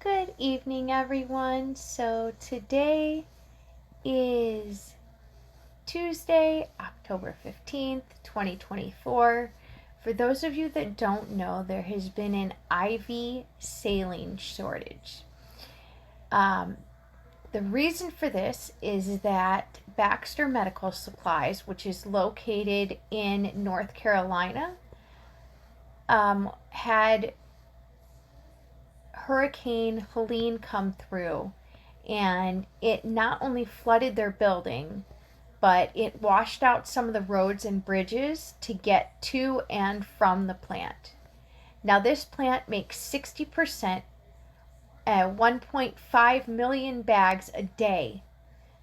Good evening, everyone. So today is Tuesday, October 15th, 2024. For those of you that don't know, there has been an IV saline shortage. The reason for this is that Baxter Medical Supplies, which is located in North Carolina, had Hurricane Helene come through, and it not only flooded their building, but it washed out some of the roads and bridges to get to and from the plant. Now, this plant makes 60%, 1.5 million bags a day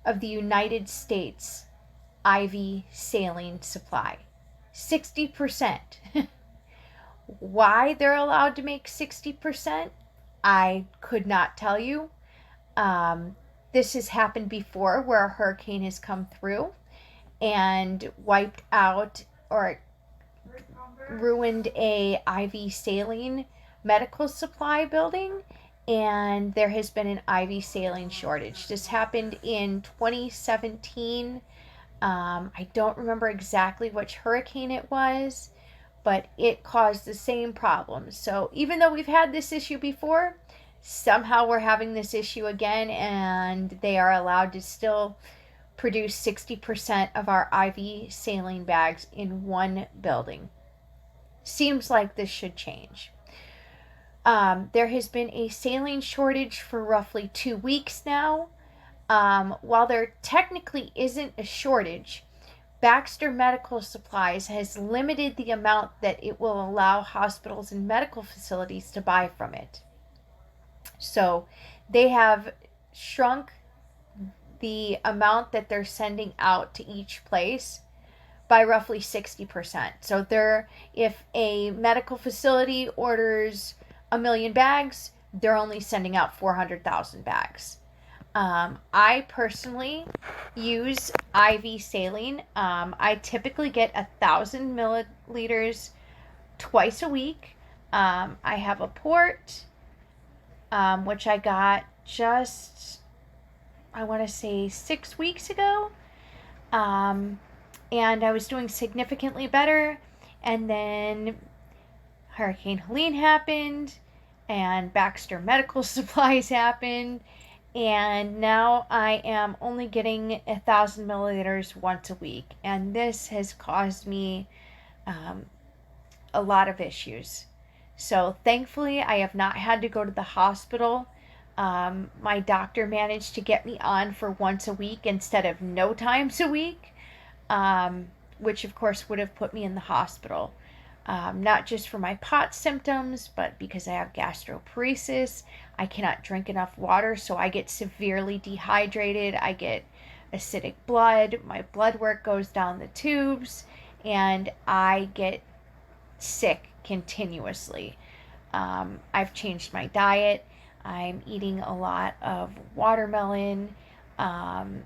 of the United States IV saline supply. 60%. Why they're allowed to make 60%? I could not tell you. This has happened before where a hurricane has come through and wiped out or ruined a IV saline medical supply building, and there has been an IV saline shortage. This happened in 2017. I don't remember exactly which hurricane it was, but it caused the same problem. So even though we've had this issue before, somehow we're having this issue again, and they are allowed to still produce 60% of our IV saline bags in one building. Seems like this should change. There has been a saline shortage for roughly 2 weeks now. While there technically isn't a shortage, Baxter Medical Supplies has limited the amount that it will allow hospitals and medical facilities to buy from it. So they have shrunk the amount that they're sending out to each place by roughly 60%. So if a medical facility orders 1 million bags, they're only sending out 400,000 bags. I personally use IV saline. I typically get 1,000 milliliters twice a week. I have a port, which I got just, I want to say 6 weeks ago. And I was doing significantly better. And then Hurricane Helene happened, and Baxter Medical Supplies happened. And now I am only getting 1,000 milliliters once a week. And this has caused me a lot of issues. So thankfully, I have not had to go to the hospital. My doctor managed to get me on for once a week instead of no times a week, which of course would have put me in the hospital. Not just for my POTS symptoms, but because I have gastroparesis. I cannot drink enough water, so I get severely dehydrated. I get acidic blood. My blood work goes down the tubes, and I get sick continuously. I've changed my diet. I'm eating a lot of watermelon and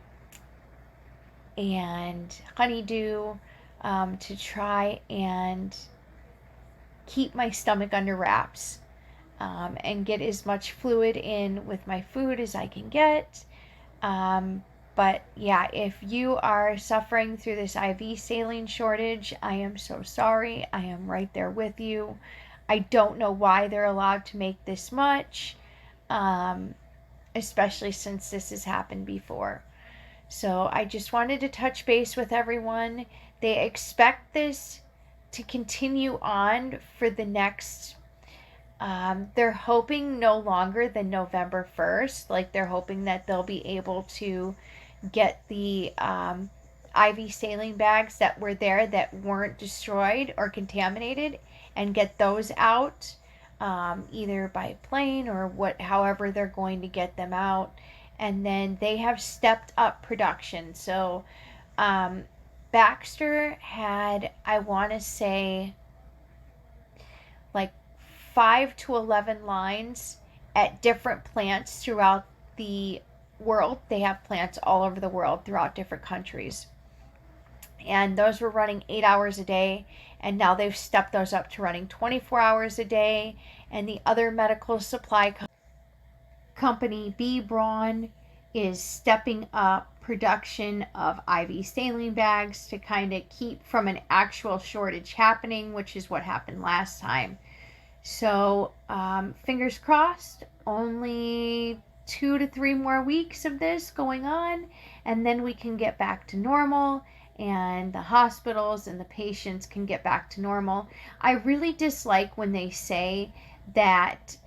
honeydew to try and keep my stomach under wraps and get as much fluid in with my food as I can get. But yeah, if you are suffering through this IV saline shortage, I am so sorry. I am right there with you. I don't know why they're allowed to make this much, especially since this has happened before. So I just wanted to touch base with everyone. They expect this to continue on for the next, they're hoping no longer than November 1st. Like, they're hoping that they'll be able to get the IV saline bags that were there that weren't destroyed or contaminated and get those out, either by plane or however they're going to get them out. And then they have stepped up production. So Baxter had, I want to say, like 5 to 11 lines at different plants throughout the world. They have plants all over the world throughout different countries. And those were running 8 hours a day, and now they've stepped those up to running 24 hours a day. And the other medical supply company B. Braun is stepping up production of IV saline bags to kind of keep from an actual shortage happening, which is what happened last time. So fingers crossed, only 2 to 3 more weeks of this going on, and then we can get back to normal, and the hospitals and the patients can get back to normal. I really dislike when they say that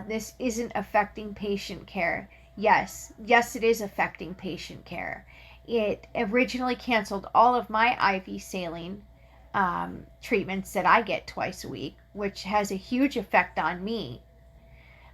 this isn't affecting patient care. Yes, it is affecting patient care. It originally canceled all of my IV saline treatments that I get twice a week, which has a huge effect on me.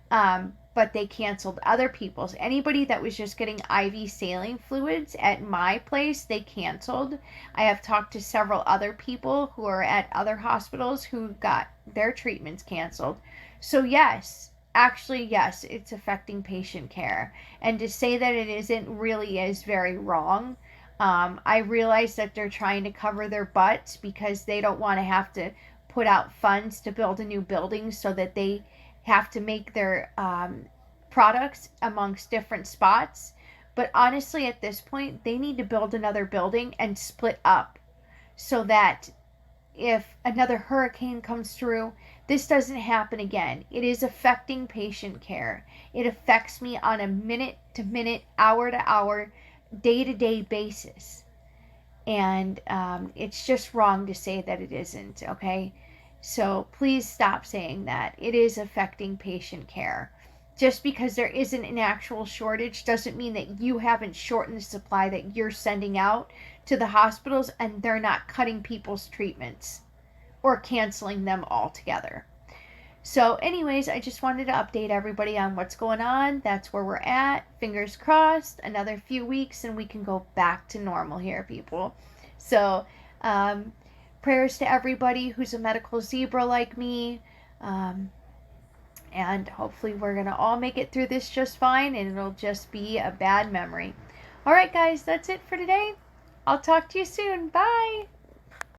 But they canceled other people's. Anybody that was just getting IV saline fluids at my place, they canceled. I have talked to several other people who are at other hospitals who got their treatments canceled. So yes, actually, yes, it's affecting patient care. And to say that it isn't really is very wrong. I realize that they're trying to cover their butts because they don't want to have to put out funds to build a new building, so that they have to make their products amongst different spots. But honestly, at this point, they need to build another building and split up so that if another hurricane comes through, this doesn't happen again. It is affecting patient care. It affects me on a minute to minute, hour to hour, day to day basis. And it's just wrong to say that it isn't, okay? So please stop saying that. It is affecting patient care. Just because there isn't an actual shortage doesn't mean that you haven't shortened the supply that you're sending out to the hospitals and they're not cutting people's treatments or canceling them altogether. So anyways, I just wanted to update everybody on what's going on. That's where we're at. Fingers crossed, another few weeks and we can go back to normal here, people. So prayers to everybody who's a medical zebra like me. And hopefully we're going to all make it through this just fine, and it'll just be a bad memory. All right, guys, that's it for today. I'll talk to you soon. Bye.